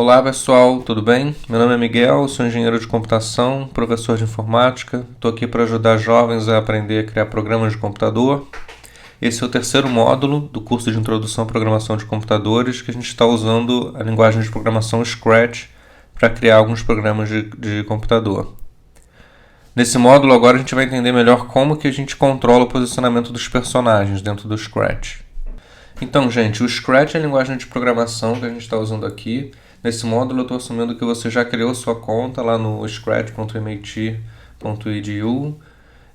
Olá pessoal, tudo bem? Meu nome é Miguel, sou engenheiro de computação, professor de informática. Estou aqui para ajudar jovens a aprender a criar programas de computador. Esse é o terceiro módulo do curso de Introdução à Programação de Computadores, que a gente está usando a linguagem de programação Scratch para criar alguns programas de computador. Nesse módulo agora a gente vai entender melhor como que a gente controla o posicionamento dos personagens dentro do Scratch. Então, gente, o Scratch é a linguagem de programação que a gente está usando aqui. Nesse módulo eu estou assumindo que você já criou sua conta lá no scratch.mit.edu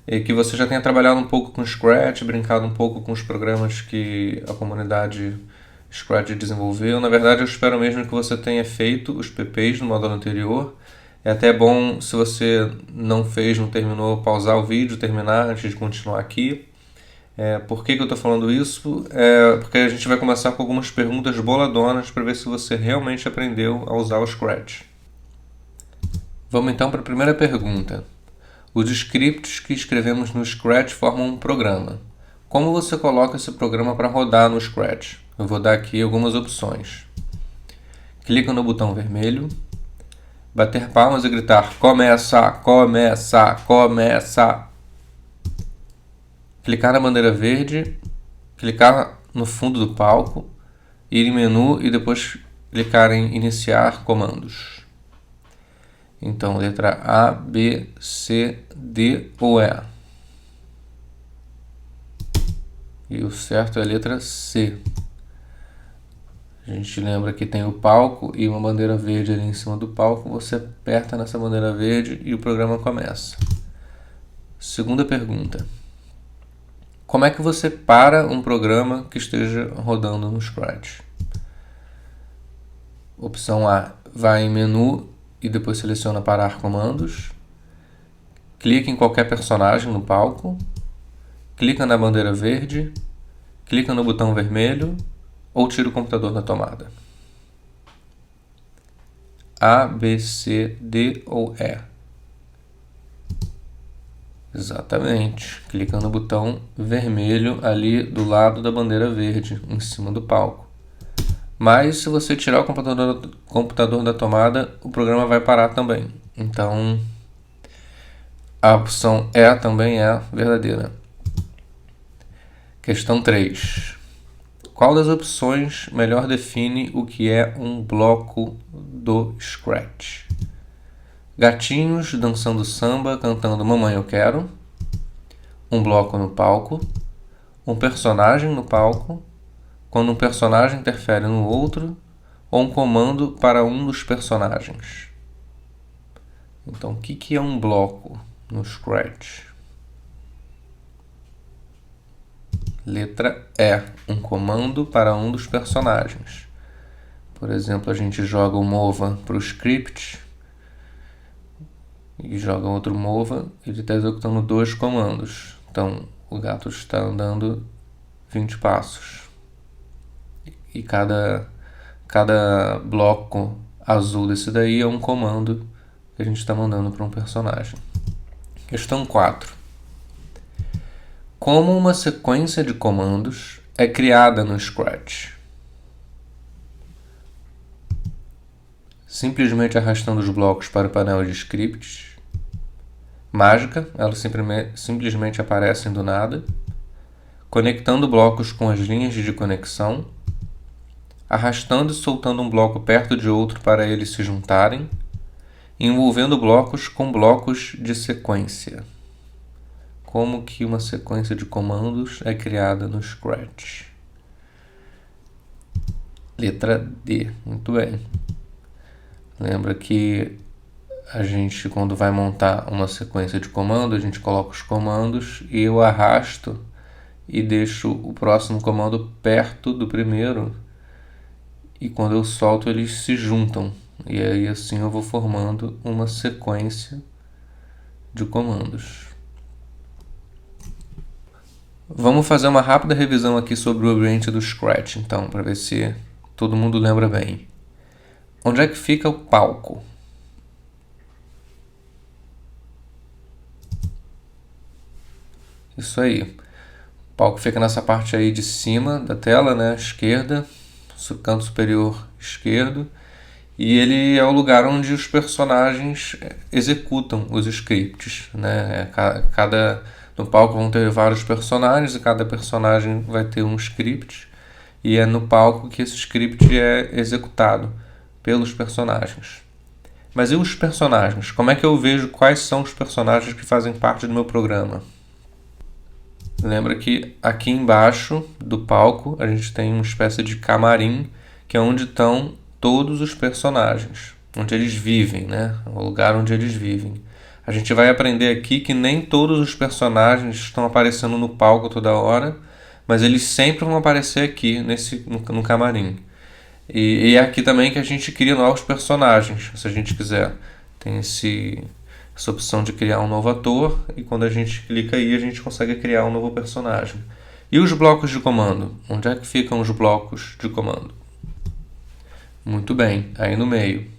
e que você já tenha trabalhado um pouco com Scratch, brincado um pouco com os programas que a comunidade Scratch desenvolveu. Na verdade, eu espero mesmo que você tenha feito os PPs no módulo anterior. É até bom, se você não fez, não terminou, pausar o vídeo, terminar antes de continuar aqui. Por que eu estou falando isso? Porque a gente vai começar com algumas perguntas boladonas para ver se você realmente aprendeu a usar o Scratch. Vamos então para a primeira pergunta. Os scripts que escrevemos no Scratch formam um programa. Como você coloca esse programa para rodar no Scratch? Eu vou dar aqui algumas opções. Clica no botão vermelho, bater palmas e gritar começa, começa, começa. Clicar na bandeira verde, clicar no fundo do palco, ir em menu e depois clicar em iniciar comandos. Então, letra A, B, C, D ou E. E o certo é a letra C. A gente lembra que tem o palco e uma bandeira verde ali em cima do palco. Você aperta nessa bandeira verde e o programa começa. Segunda pergunta. Como é que você para um programa que esteja rodando no Scratch? Opção A, vai em menu e depois seleciona parar comandos. Clica em qualquer personagem no palco. Clica na bandeira verde. Clica no botão vermelho ou tira o computador da tomada. A, B, C, D ou E? Exatamente. Clica no botão vermelho ali do lado da bandeira verde, em cima do palco. Mas se você tirar o computador da tomada, o programa vai parar também. Então, a opção E também é verdadeira. Questão 3. Qual das opções melhor define o que é um bloco do Scratch? Gatinhos dançando samba, cantando Mamãe Eu Quero. Um bloco no palco. Um personagem no palco. Quando um personagem interfere no outro. Ou um comando para um dos personagens. Então, o que é um bloco no Scratch? Letra E. Um comando para um dos personagens. Por exemplo, a gente joga o mova para o script e joga outro mova, ele está executando 2 comandos. Então, o gato está andando 20 passos. E cada bloco azul desse daí é um comando que a gente está mandando para um personagem. Questão 4. Como uma sequência de comandos é criada no Scratch? Simplesmente arrastando os blocos para o painel de scripts. Mágica, elas simplesmente aparecem do nada. Conectando blocos com as linhas de conexão. Arrastando e soltando um bloco perto de outro para eles se juntarem. Envolvendo blocos com blocos de sequência. Como que uma sequência de comandos é criada no Scratch? Letra D. Muito bem. Lembra que a gente, quando vai montar uma sequência de comando, a gente coloca os comandos e eu arrasto e deixo o próximo comando perto do primeiro. E quando eu solto, eles se juntam. E aí assim eu vou formando uma sequência de comandos. Vamos fazer uma rápida revisão aqui sobre o ambiente do Scratch, então, para ver se todo mundo lembra bem. Onde é que fica o palco? Isso aí. O palco fica nessa parte aí de cima da tela, né, esquerda, canto superior esquerdo. E ele é o lugar onde os personagens executam os scripts, né? No palco vão ter vários personagens e cada personagem vai ter um script. E é no palco que esse script é executado pelos personagens. Mas e os personagens? Como é que eu vejo quais são os personagens que fazem parte do meu programa? Lembra que aqui embaixo do palco a gente tem uma espécie de camarim, que é onde estão todos os personagens, onde eles vivem, né? O lugar onde eles vivem. A gente vai aprender aqui que nem todos os personagens estão aparecendo no palco toda hora, mas eles sempre vão aparecer aqui no camarim. E é aqui também que a gente cria novos personagens, se a gente quiser. Tem essa opção de criar um novo ator, e quando a gente clica aí, a gente consegue criar um novo personagem. E os blocos de comando? Onde é que ficam os blocos de comando? Muito bem, aí no meio.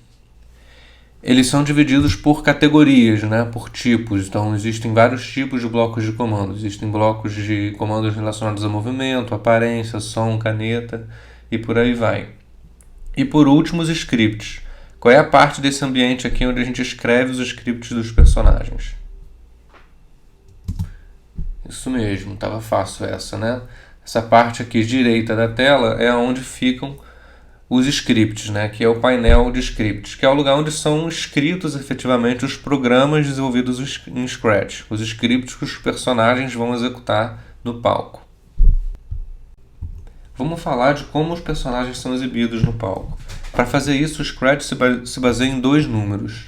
Eles são divididos por categorias, né? Por tipos. Então, existem vários tipos de blocos de comando. Existem blocos de comandos relacionados a movimento, aparência, som, caneta e por aí vai. E por último, os scripts. Qual é a parte desse ambiente aqui onde a gente escreve os scripts dos personagens? Isso mesmo, estava fácil essa, né? Essa parte aqui direita da tela é onde ficam os scripts, né? Que é o painel de scripts, que é o lugar onde são escritos efetivamente os programas desenvolvidos em Scratch, os scripts que os personagens vão executar no palco. Vamos falar de como os personagens são exibidos no palco. Para fazer isso, o Scratch se baseia em dois números.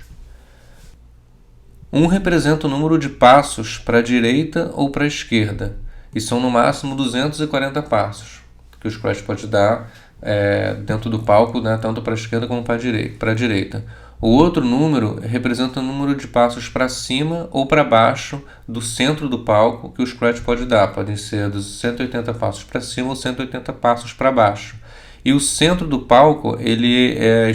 Um representa o número de passos para a direita ou para a esquerda, e são no máximo 240 passos, que o Scratch pode dar dentro do palco, né, tanto para a esquerda como para a direita. O outro número representa o número de passos para cima ou para baixo do centro do palco que o Scratch pode dar. Podem ser dos 180 passos para cima ou 180 passos para baixo. E o centro do palco ele é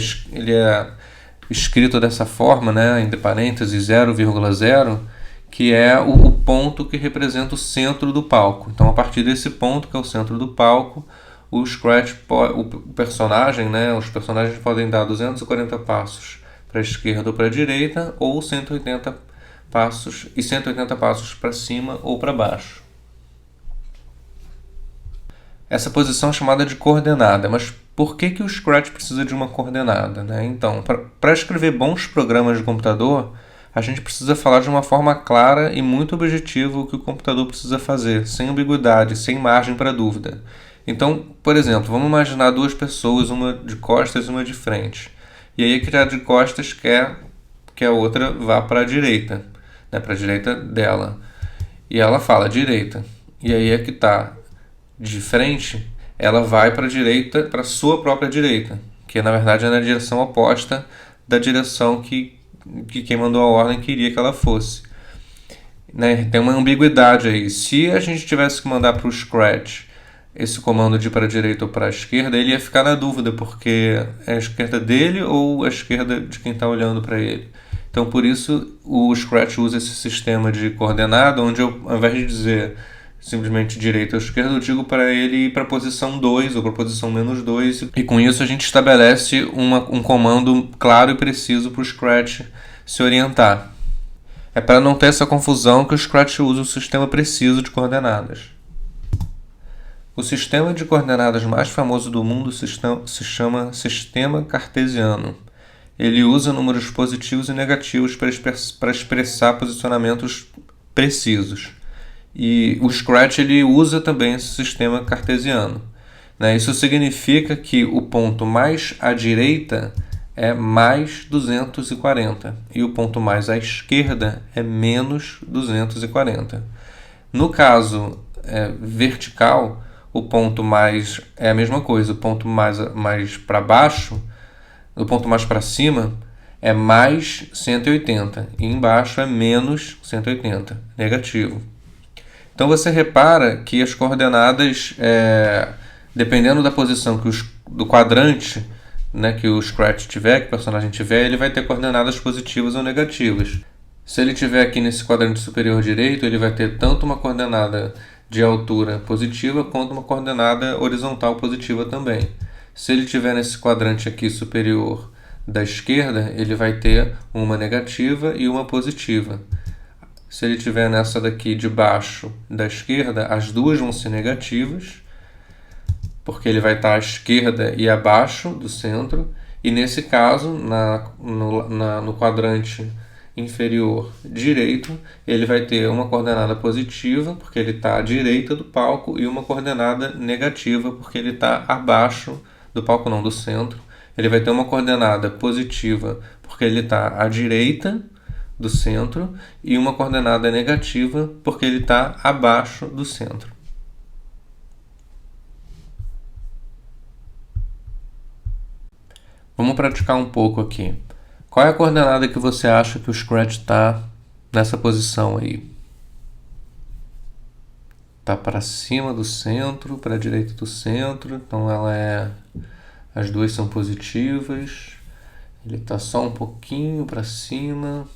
escrito dessa forma, né, entre parênteses 0,0, que é o ponto que representa o centro do palco. Então, a partir desse ponto, que é o centro do palco, o Scratch, o personagem, né, os personagens podem dar 240 passos para a esquerda ou para a direita, ou 180 passos para cima ou para baixo. Essa posição é chamada de coordenada, mas por que o Scratch precisa de uma coordenada, né? Então, para escrever bons programas de computador, a gente precisa falar de uma forma clara e muito objetiva o que o computador precisa fazer, sem ambiguidade, sem margem para dúvida. Então, por exemplo, vamos imaginar duas pessoas, uma de costas e uma de frente. E aí a que de costas quer que a outra vá para a direita, né, para a direita dela. E ela fala direita. E aí a que está de frente, ela vai para a direita, para a sua própria direita, que na verdade é na direção oposta da direção que quem mandou a ordem queria que ela fosse. Né? Tem uma ambiguidade aí. Se a gente tivesse que mandar para o Scratch esse comando de ir para a direita ou para a esquerda, ele ia ficar na dúvida, porque é a esquerda dele ou a esquerda de quem está olhando para ele. Então, por isso, o Scratch usa esse sistema de coordenada, onde eu, ao invés de dizer simplesmente direita ou esquerda, eu digo para ele ir para a posição 2 ou para a posição -2, e com isso a gente estabelece um comando claro e preciso para o Scratch se orientar. É para não ter essa confusão que o Scratch usa o sistema preciso de coordenadas. O sistema de coordenadas mais famoso do mundo se chama sistema cartesiano. Ele usa números positivos e negativos para expressar posicionamentos precisos. E o Scratch ele usa também esse sistema cartesiano. Né? Isso significa que o ponto mais à direita é mais 240 e o ponto mais à esquerda é menos 240. No caso vertical, o ponto mais é a mesma coisa, o ponto mais para baixo, o ponto mais para cima é mais 180 e embaixo é menos 180, negativo. Então você repara que as coordenadas, dependendo da posição do quadrante, né, que o Scratch tiver, que o personagem tiver, ele vai ter coordenadas positivas ou negativas. Se ele tiver aqui nesse quadrante superior direito, ele vai ter tanto uma coordenada de altura positiva quanto uma coordenada horizontal positiva também. Se ele tiver nesse quadrante aqui superior da esquerda, ele vai ter uma negativa e uma positiva. Se ele tiver nessa daqui de baixo da esquerda, as duas vão ser negativas, porque ele vai estar à esquerda e abaixo do centro. E nesse caso, no quadrante inferior direito, ele vai ter uma coordenada positiva, porque ele está à direita do palco, e uma coordenada negativa, porque ele está abaixo do palco, não, do centro. Ele vai ter uma coordenada positiva, porque ele está à direita do centro, e uma coordenada negativa, porque ele está abaixo do centro. Vamos praticar um pouco aqui. Qual é a coordenada que você acha que o Scratch está nessa posição aí? Está para cima do centro, para a direita do centro, então as duas são positivas. Ele está só um pouquinho para cima,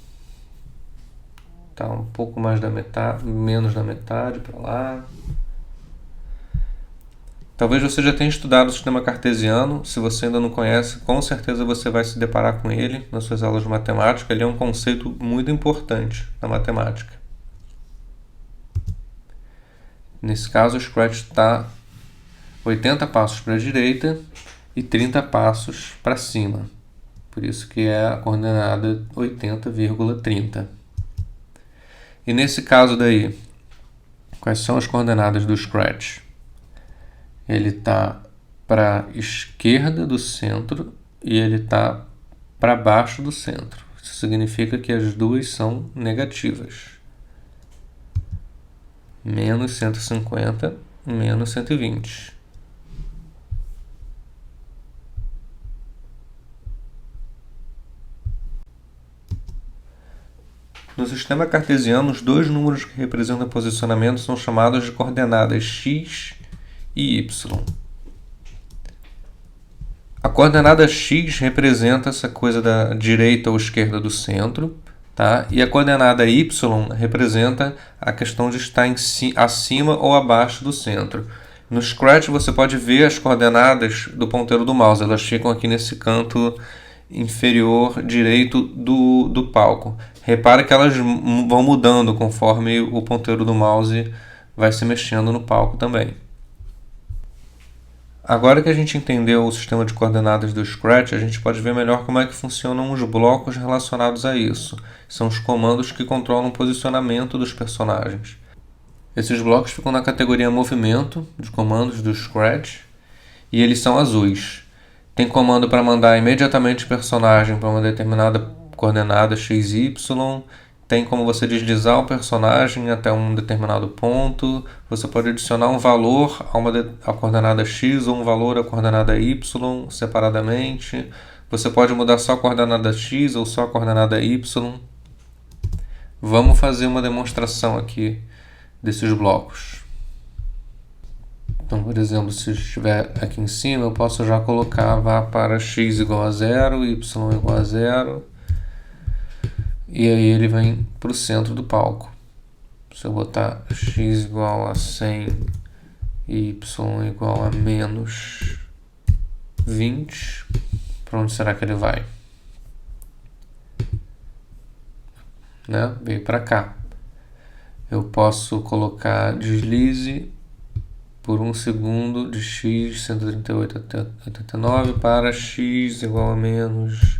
está um pouco mais da metade, menos da metade para lá. Talvez você já tenha estudado o sistema cartesiano. Se você ainda não conhece, com certeza você vai se deparar com ele nas suas aulas de matemática. Ele é um conceito muito importante na matemática. Nesse caso, o Scratch está 80 passos para a direita e 30 passos para cima. Por isso que é a coordenada 80,30. E nesse caso daí, quais são as coordenadas do Scratch? Ele está para a esquerda do centro e ele está para baixo do centro. Isso significa que as duas são negativas. Menos 150, menos 120. No sistema cartesiano, os dois números que representam posicionamento são chamados de coordenadas x e y. A coordenada x representa essa coisa da direita ou esquerda do centro, tá? E a coordenada y representa a questão de estar acima ou abaixo do centro. No Scratch você pode ver as coordenadas do ponteiro do mouse, elas ficam aqui nesse canto inferior direito do palco. Repara que elas vão mudando conforme o ponteiro do mouse vai se mexendo no palco também. Agora que a gente entendeu o sistema de coordenadas do Scratch, a gente pode ver melhor como é que funcionam os blocos relacionados a isso. São os comandos que controlam o posicionamento dos personagens. Esses blocos ficam na categoria movimento de comandos do Scratch e eles são azuis. Tem comando para mandar imediatamente o personagem para uma determinada coordenada x e y. Tem como você deslizar o personagem até um determinado ponto. Você pode adicionar um valor a coordenada x ou um valor à coordenada y separadamente. Você pode mudar só a coordenada x ou só a coordenada y. Vamos fazer uma demonstração aqui desses blocos. Então, por exemplo, se estiver aqui em cima, eu posso já colocar vá para x igual a 0, y igual a 0. E aí ele vem para o centro do palco. Se eu botar x igual a 100 e y igual a menos 20, para onde será que ele vai? Né? Veio para cá. Eu posso colocar deslize por 1 segundo de x 138 até 89 para x igual a menos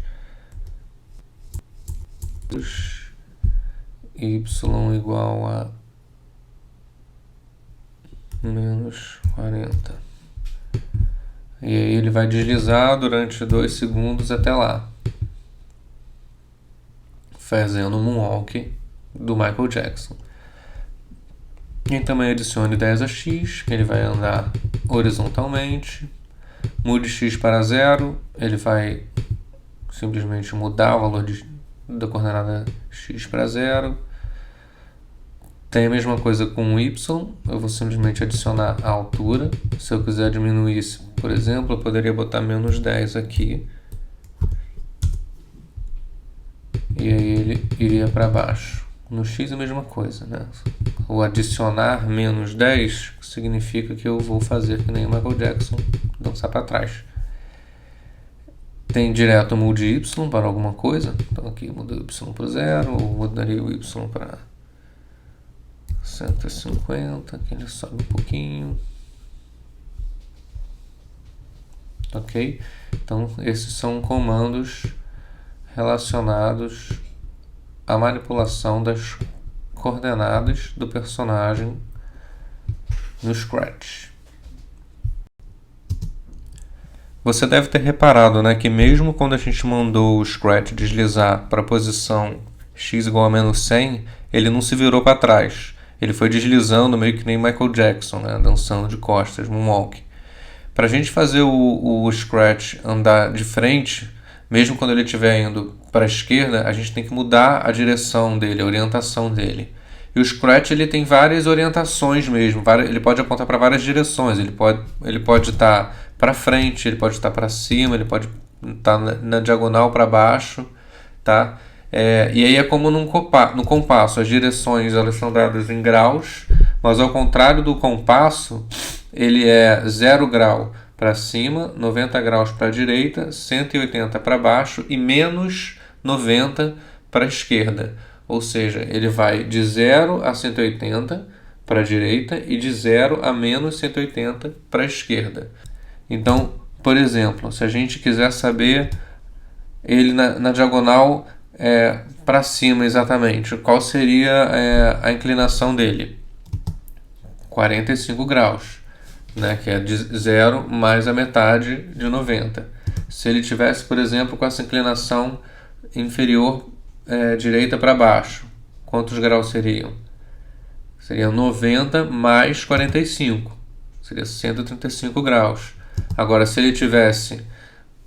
y igual a menos 40. E aí ele vai deslizar durante 2 segundos até lá, fazendo um moonwalk do Michael Jackson. E também adicione 10 a x, que ele vai andar horizontalmente. Mude x para 0, ele vai simplesmente mudar o valor da coordenada x para 0. Tem a mesma coisa com o y, eu vou simplesmente adicionar a altura. Se eu quiser diminuir, por exemplo, eu poderia botar menos 10 aqui. E aí ele iria para baixo. No x é a mesma coisa, né? O adicionar menos 10 significa que eu vou fazer que nem o Michael Jackson, dançar para trás. Tem direto mude y para alguma coisa. Então aqui muda o y para 0, ou mudaria o y para 150, aqui ele sobe um pouquinho. Ok? Então esses são comandos relacionados à manipulação das coordenadas do personagem no Scratch. Você deve ter reparado, né, que mesmo quando a gente mandou o Scratch deslizar para a posição x igual a menos 100, ele não se virou para trás. Ele foi deslizando meio que nem Michael Jackson, né, dançando de costas, moonwalk. Para a gente fazer o Scratch andar de frente, mesmo quando ele estiver indo para a esquerda, a gente tem que mudar a direção dele, a orientação dele. E o Scratch ele tem várias orientações mesmo, ele pode apontar para várias direções, ele pode estar para frente, ele pode estar para cima, ele pode estar na diagonal para baixo, tá? E aí é como no compasso, as direções elas são dadas em graus, mas ao contrário do compasso, ele é 0 grau para cima, 90 graus para a direita, 180 para baixo e menos 90 para a esquerda. Ou seja, ele vai de 0 a 180 para a direita e de 0 a menos 180 para a esquerda. Então, por exemplo, se a gente quiser saber ele na diagonal para cima exatamente, qual seria a inclinação dele? 45 graus, né, que é de 0 mais a metade de 90. Se ele tivesse, por exemplo, com essa inclinação inferior direita para baixo, quantos graus seriam? Seria 90 mais 45, seria 135 graus. Agora, se ele tivesse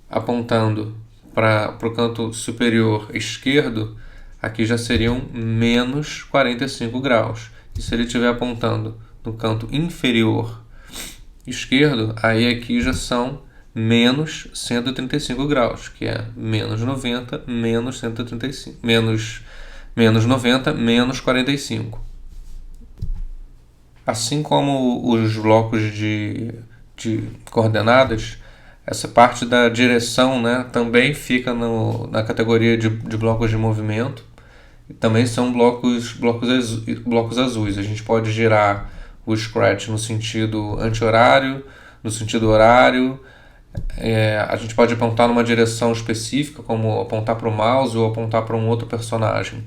apontando para o canto superior esquerdo, aqui já seriam menos 45 graus. E se ele estiver apontando no canto inferior esquerdo, aí aqui já são menos 135 graus, que é menos 90, menos 135, menos 90, menos 45. Assim como os blocos de coordenadas, essa parte da direção, né, também fica na categoria de blocos de movimento. Também são blocos azuis. A gente pode girar o Scratch no sentido anti-horário, no sentido horário. A gente pode apontar numa direção específica, como apontar para o mouse ou apontar para um outro personagem.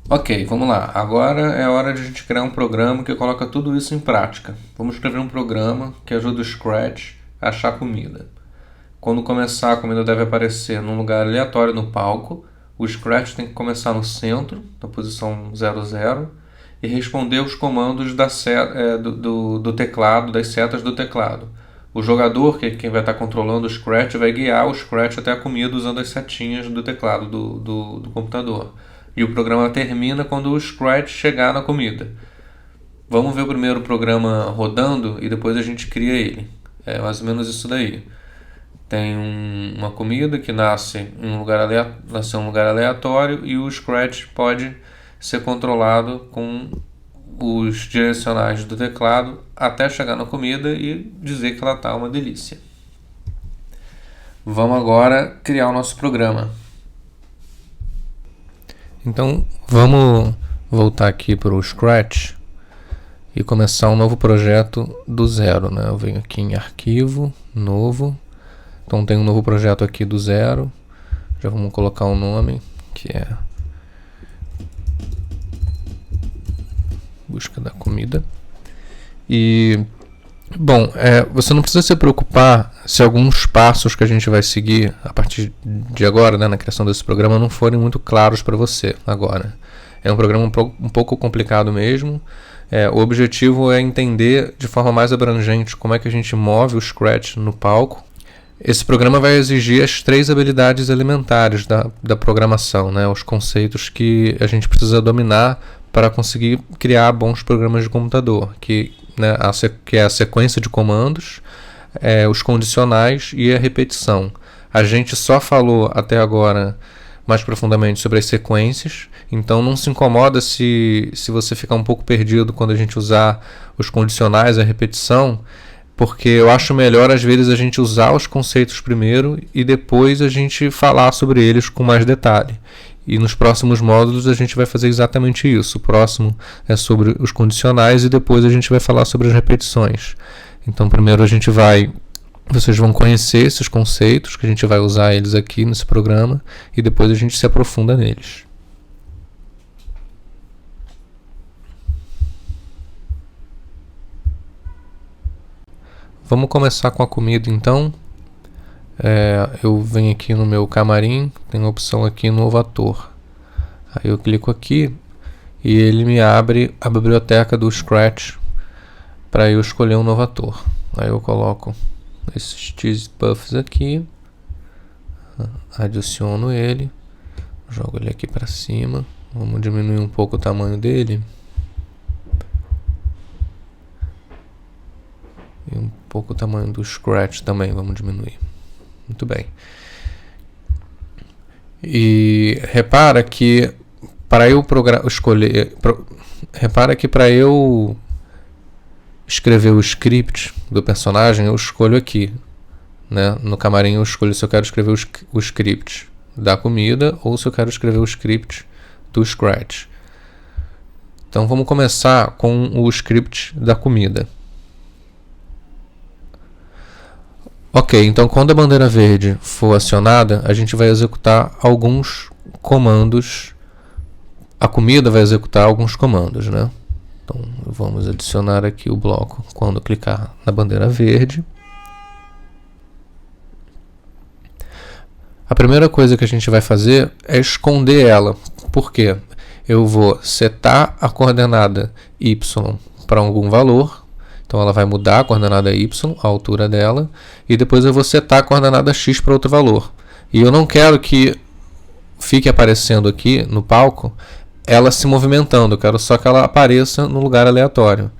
Ok, vamos lá. Agora é hora de a gente criar um programa que coloca tudo isso em prática. Vamos escrever um programa que ajuda o Scratch a achar comida. Quando começar, a comida deve aparecer num lugar aleatório no palco. O Scratch tem que começar no centro, na posição 00, e responder os comandos do teclado, das setas do teclado. O jogador, que é quem vai estar controlando o Scratch, vai guiar o Scratch até a comida usando as setinhas do teclado do computador. E o programa termina quando o Scratch chegar na comida. Vamos ver o primeiro programa rodando e depois a gente cria ele. É mais ou menos isso daí. Tem uma comida que nasce em um lugar aleatório e o Scratch pode ser controlado com os direcionais do teclado até chegar na comida e dizer que ela está uma delícia. Vamos agora criar o nosso programa. Então, vamos voltar aqui para o Scratch e começar um novo projeto do zero, né? Eu venho aqui em Arquivo, Novo. Então, tem um novo projeto aqui do zero. Já vamos colocar um nome, que é Busca da Comida. E, bom, você não precisa se preocupar se alguns passos que a gente vai seguir a partir de agora, né, na criação desse programa, não forem muito claros para você agora. É um programa um pouco complicado mesmo. O objetivo é entender de forma mais abrangente como é que a gente move o Scratch no palco. Esse programa vai exigir as 3 habilidades elementares da programação, né, os conceitos que a gente precisa dominar para conseguir criar bons programas de computador, que é a sequência de comandos, os condicionais e a repetição. A gente só falou até agora mais profundamente sobre as sequências, então não se incomoda se você ficar um pouco perdido quando a gente usar os condicionais e a repetição. porque eu acho melhor às vezes a gente usar os conceitos primeiro e depois a gente falar sobre eles com mais detalhe. E nos próximos módulos a gente vai fazer exatamente isso. O próximo é sobre os condicionais e depois a gente vai falar sobre as repetições. Então primeiro vocês vão conhecer esses conceitos, que a gente vai usar eles aqui nesse programa, e depois a gente se aprofunda neles. Vamos começar com a comida então. Eu venho aqui no meu camarim, tem a opção aqui Novo Ator. Aí eu clico aqui e ele me abre a biblioteca do Scratch para eu escolher um novo ator. Aí eu coloco esses cheese puffs aqui, adiciono ele, jogo ele aqui para cima. Vamos diminuir um pouco o tamanho dele. E um pouco o tamanho do Scratch também, vamos diminuir. Muito bem. E repara que para eu escrever o script do personagem, eu escolho aqui, né? No camarim eu escolho se eu quero escrever o script da comida ou se eu quero escrever o script do Scratch. Então vamos começar com o script da comida. Ok, então quando a bandeira verde for acionada, a gente vai executar alguns comandos. A comida vai executar alguns comandos, né? Então vamos adicionar aqui o bloco quando clicar na bandeira verde. A primeira coisa que a gente vai fazer é esconder ela. Por quê? Eu vou setar a coordenada y para algum valor. Então ela vai mudar a coordenada y, a altura dela, e depois eu vou setar a coordenada x para outro valor. E eu não quero que fique aparecendo aqui no palco ela se movimentando, eu quero só que ela apareça no lugar aleatório.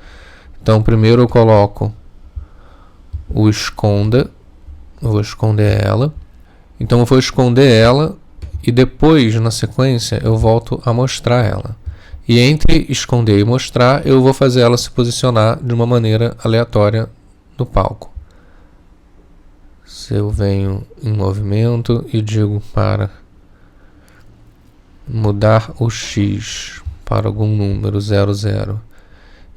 Então primeiro eu coloco o esconda, eu vou esconder ela. Então eu vou esconder ela e depois, na sequência, eu volto a mostrar ela. E entre esconder e mostrar, eu vou fazer ela se posicionar de uma maneira aleatória no palco. Se eu venho em movimento e digo para mudar o x para algum número 00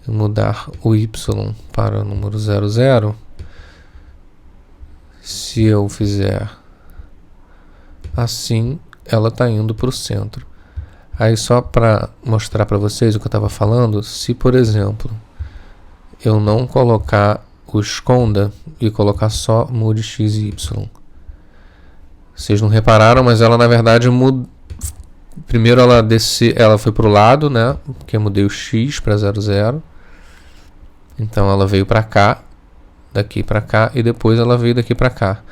e mudar o y para o número 00, se eu fizer assim, ela está indo para o centro. Aí só para mostrar para vocês o que eu estava falando, se por exemplo eu não colocar o esconda e colocar só mude x e y, vocês não repararam, mas ela na verdade muda. Primeiro ela foi para o lado, né? Porque eu mudei o x para 00. Então ela veio para cá, daqui para cá, e depois ela veio daqui para cá.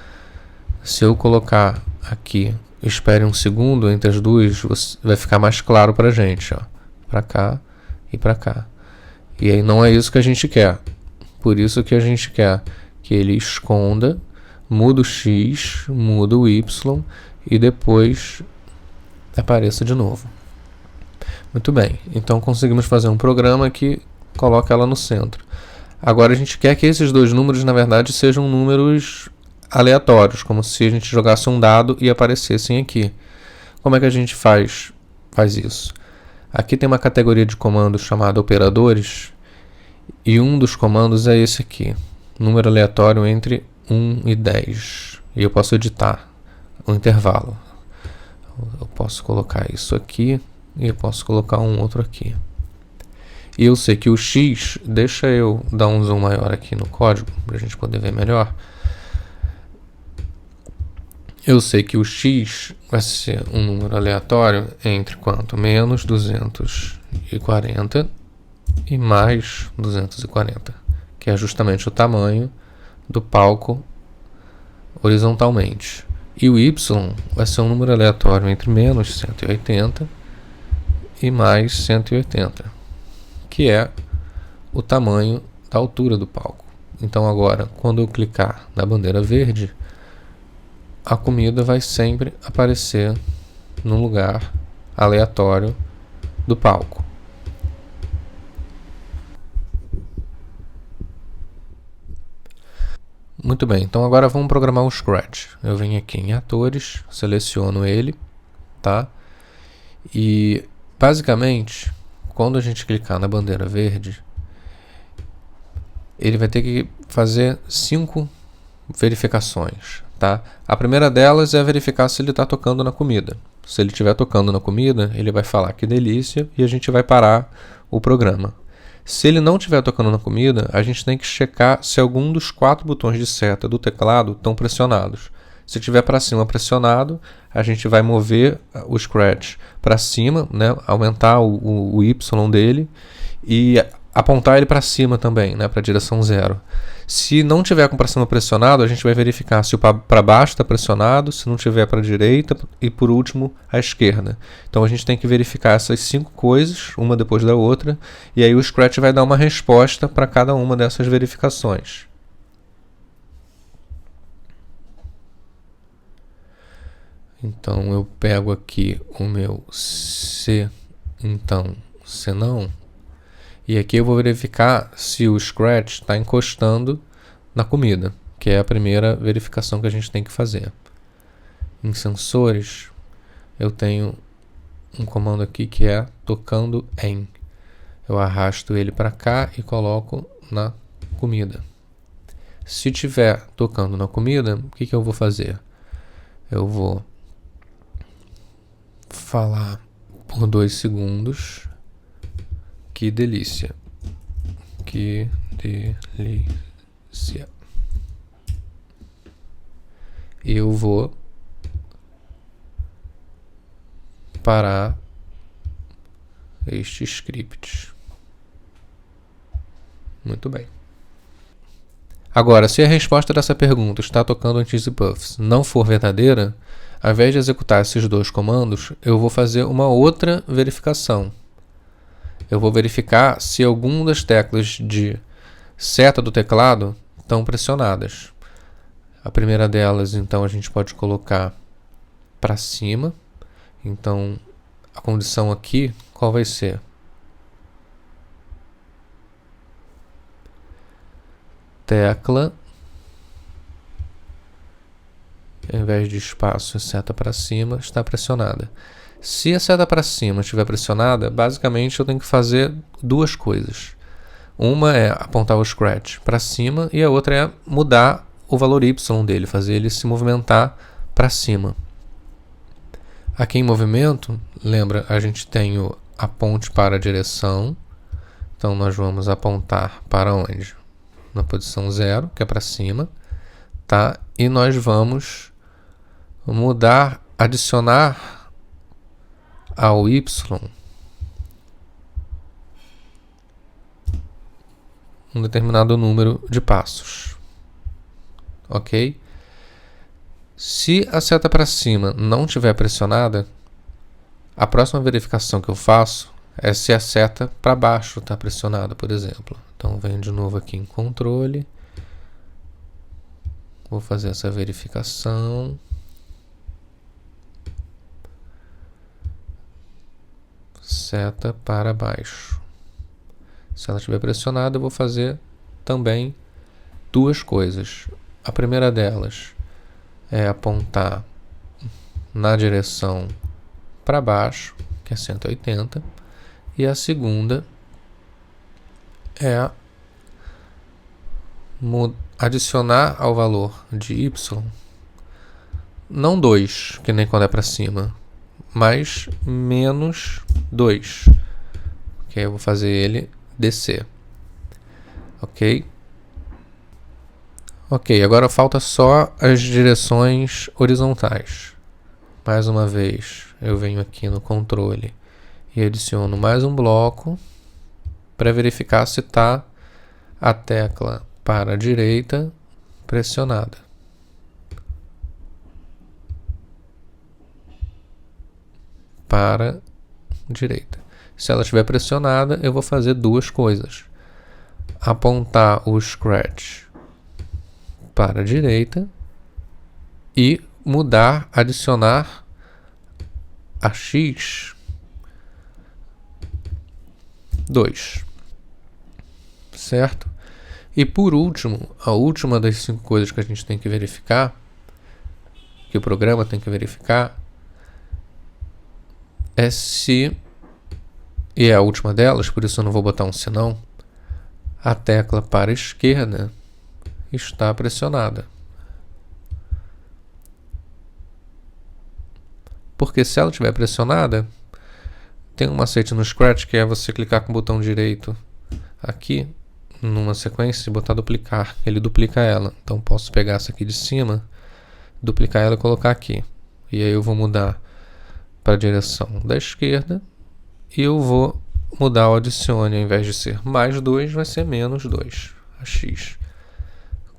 Se eu colocar aqui, espere um segundo entre as duas, vai ficar mais claro para a gente, ó, para cá e para cá. E aí não é isso que a gente quer. Por isso que a gente quer que ele esconda, muda o x, muda o y e depois apareça de novo. Muito bem, então conseguimos fazer um programa que coloca ela no centro. Agora a gente quer que esses dois números, na verdade, sejam números aleatórios, como se a gente jogasse um dado e aparecessem aqui. Como é que a gente faz isso? Aqui tem uma categoria de comandos chamada operadores, e um dos comandos é esse aqui, número aleatório entre 1 e 10. E eu posso editar o intervalo. Eu posso colocar isso aqui e eu posso colocar um outro aqui. E eu sei que o x, deixa eu dar um zoom maior aqui no código para a gente poder ver melhor. Eu sei que o x vai ser um número aleatório entre quanto? Menos 240 e mais 240, que é justamente o tamanho do palco horizontalmente. E o y vai ser um número aleatório entre menos 180 e mais 180, que é o tamanho da altura do palco. Então agora, quando eu clicar na bandeira verde, a comida vai sempre aparecer no lugar aleatório do palco. Muito bem, então agora vamos programar o Scratch. Eu venho aqui em atores, seleciono ele, tá? E basicamente, quando a gente clicar na bandeira verde, ele vai ter que fazer 5 verificações, tá? A primeira delas é verificar se ele está tocando na comida. Se ele estiver tocando na comida, ele vai falar que delícia e a gente vai parar o programa. Se ele não estiver tocando na comida, a gente tem que checar se algum dos 4 botões de seta do teclado estão pressionados. Se estiver para cima pressionado, a gente vai mover o Scratch para cima, né? Aumentar o Y dele e apontar ele para cima também, né? Para a direção 0. Se não tiver com para cima pressionado, a gente vai verificar se o para baixo está pressionado, se não tiver para a direita e por último a esquerda. Então a gente tem que verificar essas 5 coisas, uma depois da outra, e aí o Scratch vai dar uma resposta para cada uma dessas verificações. Então eu pego aqui o meu se, então, se não, e aqui eu vou verificar se o Scratch está encostando na comida, que é a primeira verificação que a gente tem que fazer. Em sensores, eu tenho um comando aqui que é tocando em. Eu arrasto ele para cá e coloco na comida. Se estiver tocando na comida, o que eu vou fazer? Eu vou falar por 2 segundos. Que delícia. Que delícia. Eu vou parar este script. Muito bem. Agora, se a resposta dessa pergunta está tocando anti-puffs não for verdadeira, ao invés de executar esses 2 comandos, eu vou fazer uma outra verificação. Eu vou verificar se alguma das teclas de seta do teclado estão pressionadas. A primeira delas, então, a gente pode colocar para cima. Então, a condição aqui, qual vai ser? Tecla, ao invés de espaço, seta para cima, está pressionada. Se a seta para cima estiver pressionada, basicamente eu tenho que fazer 2 coisas. Uma é apontar o Scratch para cima e a outra é mudar o valor Y dele, fazer ele se movimentar para cima. Aqui em movimento, lembra, a gente tem o aponte para a direção. Então nós vamos apontar para onde? Na posição 0, que é para cima, tá? E nós vamos mudar, adicionar ao Y um determinado número de passos. Ok? Se a seta para cima não estiver pressionada, a próxima verificação que eu faço é se a seta para baixo está pressionada, por exemplo. Então venho de novo aqui em controle. Vou fazer essa verificação. Seta para baixo. Se ela estiver pressionada, eu vou fazer também 2 coisas. A primeira delas é apontar na direção para baixo, que é 180. E a segunda é adicionar ao valor de Y, não 2, que nem quando é para cima, mas menos 2. Que aí eu vou fazer ele descer. Ok? Ok, agora falta só as direções horizontais. Mais uma vez, eu venho aqui no controle e adiciono mais um bloco para verificar se está a tecla para a direita pressionada. Para a direita. Se ela estiver pressionada, eu vou fazer 2 coisas. Apontar o Scratch para a direita e mudar, adicionar a X 2. Certo? E por último, a última das 5 coisas que a gente tem que verificar, que o programa tem que verificar, é se, e é a última delas, por isso eu não vou botar um senão, a tecla para a esquerda está pressionada. Porque se ela estiver pressionada, tem um macete no Scratch que é você clicar com o botão direito aqui, numa sequência e botar duplicar. Ele duplica ela. Então posso pegar essa aqui de cima, duplicar ela e colocar aqui. E aí eu vou mudar para a direção da esquerda e eu vou mudar o adicione. Ao invés de ser mais 2, vai ser menos 2, a X.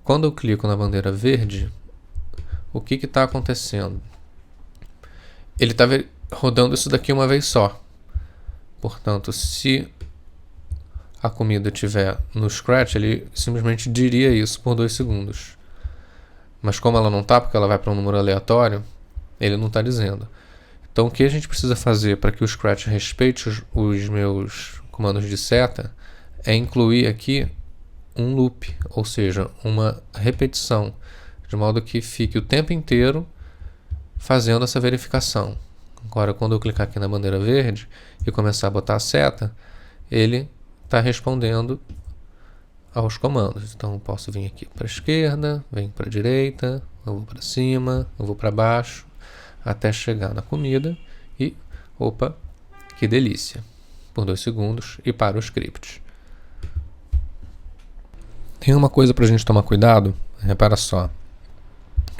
Quando eu clico na bandeira verde, o que está acontecendo? Ele está rodando isso daqui uma vez só. Portanto, se a comida estiver no Scratch, ele simplesmente diria isso por 2 segundos. Mas como ela não está, porque ela vai para um número aleatório, ele não está dizendo. Então o que a gente precisa fazer para que o Scratch respeite os meus comandos de seta é incluir aqui um loop, ou seja, uma repetição, de modo que fique o tempo inteiro fazendo essa verificação. Agora, quando eu clicar aqui na bandeira verde e começar a botar a seta, ele está respondendo aos comandos. Então, eu posso vir aqui para a esquerda, venho para a direita, eu vou para cima, eu vou para baixo, até chegar na comida e, opa, que delícia, por 2 segundos e para o script. Tem uma coisa para a gente tomar cuidado, repara só.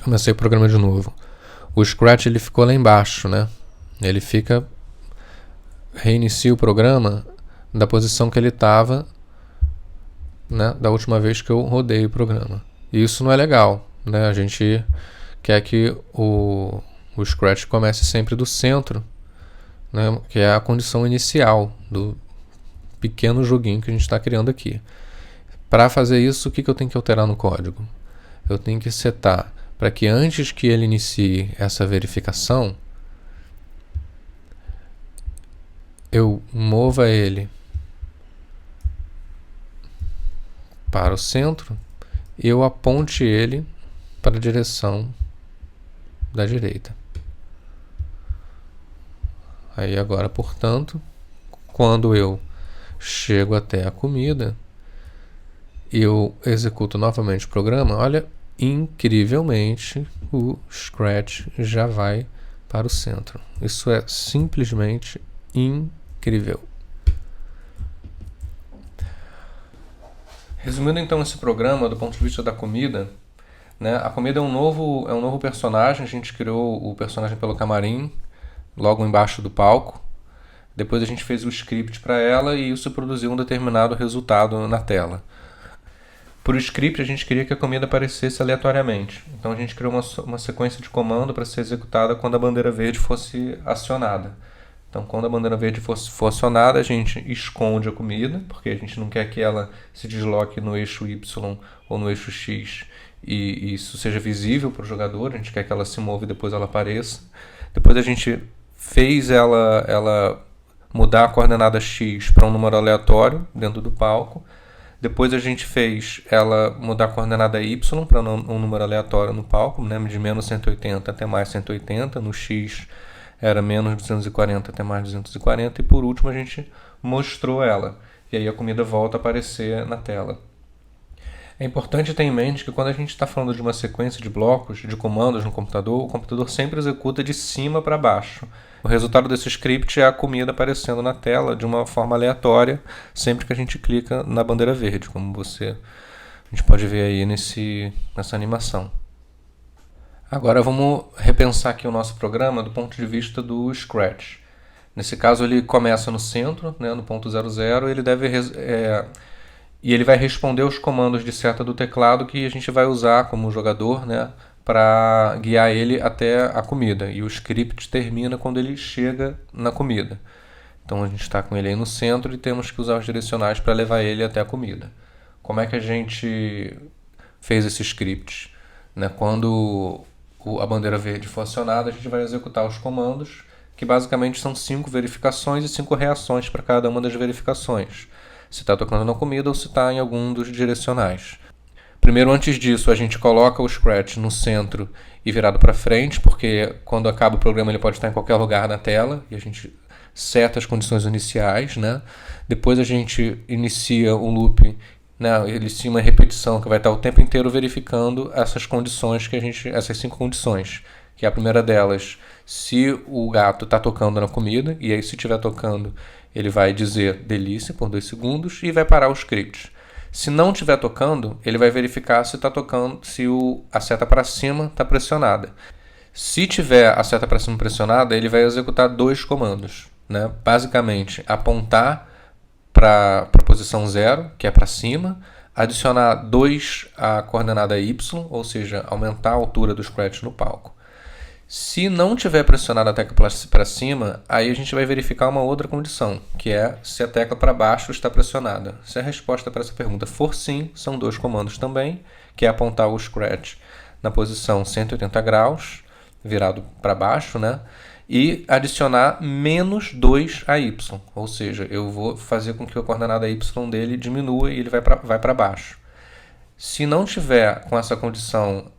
Comecei o programa de novo. O Scratch ele ficou lá embaixo, né? Ele reinicia o programa da posição que ele estava, né, da última vez que eu rodei o programa. E isso não é legal, né? A gente quer que o Scratch comece sempre do centro, né, que é a condição inicial do pequeno joguinho que a gente está criando aqui. Para fazer isso, o que eu tenho que alterar no código? Eu tenho que setar para que antes que ele inicie essa verificação, eu mova ele para o centro e eu aponte ele para a direção da direita. Aí agora, portanto, quando eu chego até a comida, eu executo novamente o programa, olha, incrivelmente o Scratch já vai para o centro. Isso é simplesmente incrível. Resumindo então esse programa do ponto de vista da comida, né, a comida é um novo personagem. A gente criou o personagem pelo camarim, logo embaixo do palco. Depois a gente fez o script para ela e isso produziu um determinado resultado na tela. Por script a gente queria que a comida aparecesse aleatoriamente. Então a gente criou uma sequência de comando para ser executada quando a bandeira verde fosse acionada. Então, quando a bandeira verde for acionada, a gente esconde a comida, porque a gente não quer que ela se desloque no eixo Y ou no eixo X e isso seja visível para o jogador. A gente quer que ela se mova e depois ela apareça. Depois a gente fez ela mudar a coordenada X para um número aleatório dentro do palco. Depois a gente fez ela mudar a coordenada Y para um número aleatório no palco, né, de menos 180 até mais 180. No X era menos 240 até mais 240. E por último a gente mostrou ela. E aí a comida volta a aparecer na tela. É importante ter em mente que quando a gente está falando de uma sequência de blocos, de comandos no computador, o computador sempre executa de cima para baixo. O resultado desse script é a comida aparecendo na tela de uma forma aleatória sempre que a gente clica na bandeira verde, como a gente pode ver aí nessa animação. Agora vamos repensar aqui o nosso programa do ponto de vista do Scratch. Nesse caso ele começa no centro, né, no ponto 00, e ele vai responder os comandos de seta do teclado que a gente vai usar como jogador, né, para guiar ele até a comida. E o script termina quando ele chega na comida. Então a gente está com ele aí no centro e temos que usar os direcionais para levar ele até a comida. Como é que a gente fez esse script? Né, quando a bandeira verde for acionada, a gente vai executar os comandos, que basicamente são 5 verificações e 5 reações para cada uma das verificações. se está tocando na comida ou se está em algum dos direcionais. Primeiro, antes disso, a gente coloca o Scratch no centro e virado para frente, porque quando acaba o programa ele pode estar em qualquer lugar na tela e a gente seta as condições iniciais, né? Depois a gente inicia um loop, né? Inicia uma repetição que vai estar o tempo inteiro verificando essas condições essas 5 condições, que é a primeira delas, se o gato está tocando na comida, e aí se estiver tocando ele vai dizer delícia por 2 segundos e vai parar o script. Se não estiver tocando, ele vai verificar se está tocando, se a seta para cima está pressionada. Se tiver a seta para cima pressionada, ele vai executar 2 comandos, né? Basicamente, apontar para a posição 0, que é para cima, adicionar 2 à coordenada Y, ou seja, aumentar a altura do Scratch no palco. Se não tiver pressionado a tecla para cima, aí a gente vai verificar uma outra condição, que é se a tecla para baixo está pressionada. Se a resposta para essa pergunta for sim, são 2 comandos também, que é apontar o Scratch na posição 180 graus, virado para baixo, né? E adicionar menos 2 a Y, ou seja, eu vou fazer com que a coordenada Y dele diminua e ele vai para baixo. Se não tiver com essa condição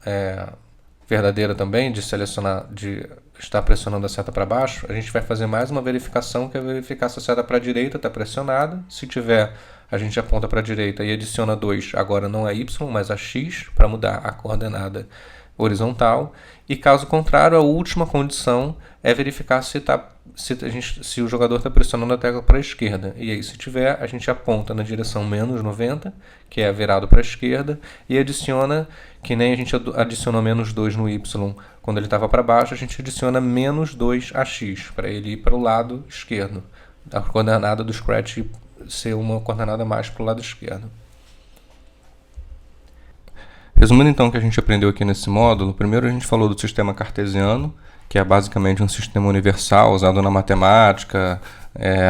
verdadeira também, de selecionar, de estar pressionando a seta para baixo, a gente vai fazer mais uma verificação, que é verificar se a seta para a direita está pressionada. Se tiver, a gente aponta para a direita e adiciona 2, agora não a Y, mas a X, para mudar a coordenada horizontal. E caso contrário, a última condição é verificar se o jogador está pressionando a tecla para a esquerda. E aí, se tiver, a gente aponta na direção menos 90, que é virado para a esquerda, e adiciona, que nem a gente adicionou menos 2 no Y quando ele estava para baixo, a gente adiciona menos 2 a X, para ele ir para o lado esquerdo. A coordenada do Scratch ser uma coordenada mais para o lado esquerdo. Resumindo então o que a gente aprendeu aqui nesse módulo, primeiro a gente falou do sistema cartesiano, que é basicamente um sistema universal usado na matemática,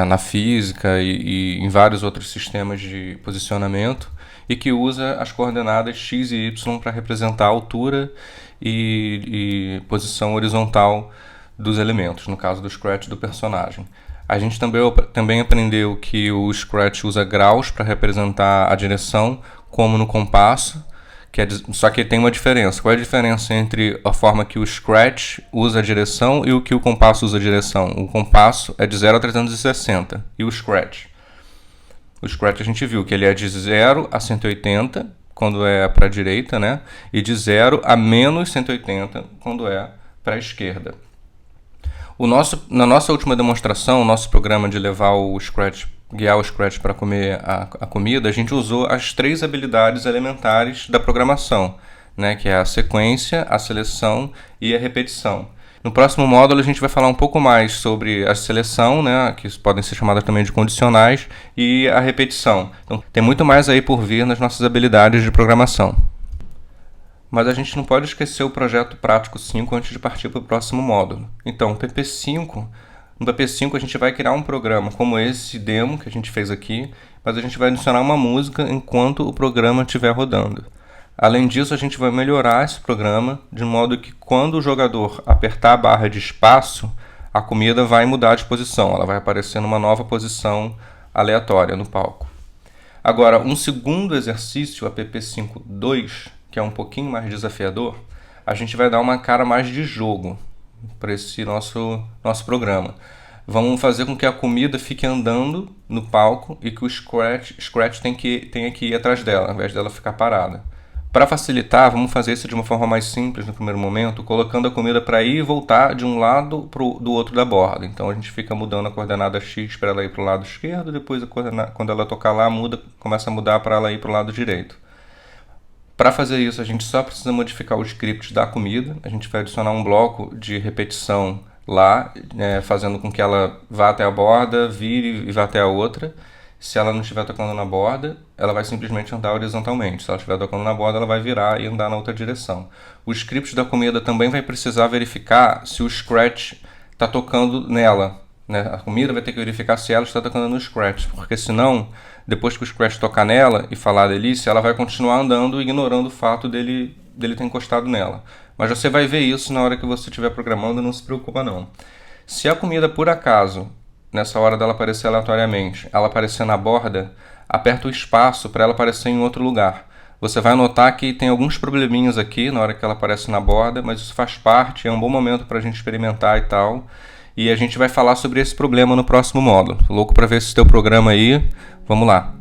na física e em vários outros sistemas de posicionamento, e que usa as coordenadas x e y para representar a altura e posição horizontal dos elementos, no caso do Scratch do personagem. A gente também aprendeu que o Scratch usa graus para representar a direção, como no compasso, só que tem uma diferença. Qual é a diferença entre a forma que o Scratch usa a direção e o que o compasso usa a direção? O compasso é de 0 a 360 e o Scratch? O Scratch a gente viu que ele é de 0 a 180 quando é para a direita, né? E de 0 a menos 180 quando é para a esquerda. Na nossa última demonstração, o nosso programa de guiar o Scratch para comer a comida, a gente usou as 3 habilidades elementares da programação, né, que é a sequência, a seleção e a repetição. No próximo módulo a gente vai falar um pouco mais sobre a seleção, né, que podem ser chamadas também de condicionais, e a repetição. Então tem muito mais aí por vir nas nossas habilidades de programação. Mas a gente não pode esquecer o projeto prático 5 antes de partir para o próximo módulo. Então, no PP5 a gente vai criar um programa como esse demo que a gente fez aqui, mas a gente vai adicionar uma música enquanto o programa estiver rodando. Além disso, a gente vai melhorar esse programa de modo que quando o jogador apertar a barra de espaço, a comida vai mudar de posição, ela vai aparecer numa nova posição aleatória no palco. Agora, um segundo exercício, a PP5.2, que é um pouquinho mais desafiador, a gente vai dar uma cara mais de jogo para esse nosso programa. Vamos fazer com que a comida fique andando no palco e que o Scratch tenha que ir atrás dela, ao invés dela ficar parada. Para facilitar, vamos fazer isso de uma forma mais simples no primeiro momento, colocando a comida para ir e voltar de um lado do outro da borda. Então a gente fica mudando a coordenada X para ela ir para o lado esquerdo, depois quando ela tocar lá, começa a mudar para ela ir para o lado direito. Para fazer isso, a gente só precisa modificar o script da comida. A gente vai adicionar um bloco de repetição lá, fazendo com que ela vá até a borda, vire e vá até a outra. Se ela não estiver tocando na borda, ela vai simplesmente andar horizontalmente. Se ela estiver tocando na borda, ela vai virar e andar na outra direção. O script da comida também vai precisar verificar se o Scratch está tocando nela, né? A comida vai ter que verificar se ela está tocando no Scratch, porque senão, depois que o Scratch tocar nela e falar delícia, ela vai continuar andando, ignorando o fato dele ter encostado nela. Mas você vai ver isso na hora que você estiver programando, não se preocupa não. Se a comida, por acaso, nessa hora dela aparecer aleatoriamente, ela aparecer na borda, aperta o espaço para ela aparecer em outro lugar. Você vai notar que tem alguns probleminhas aqui na hora que ela aparece na borda, mas isso faz parte, é um bom momento para a gente experimentar e tal. E a gente vai falar sobre esse problema no próximo módulo. Tô louco para ver esse teu programa aí. Vamos lá.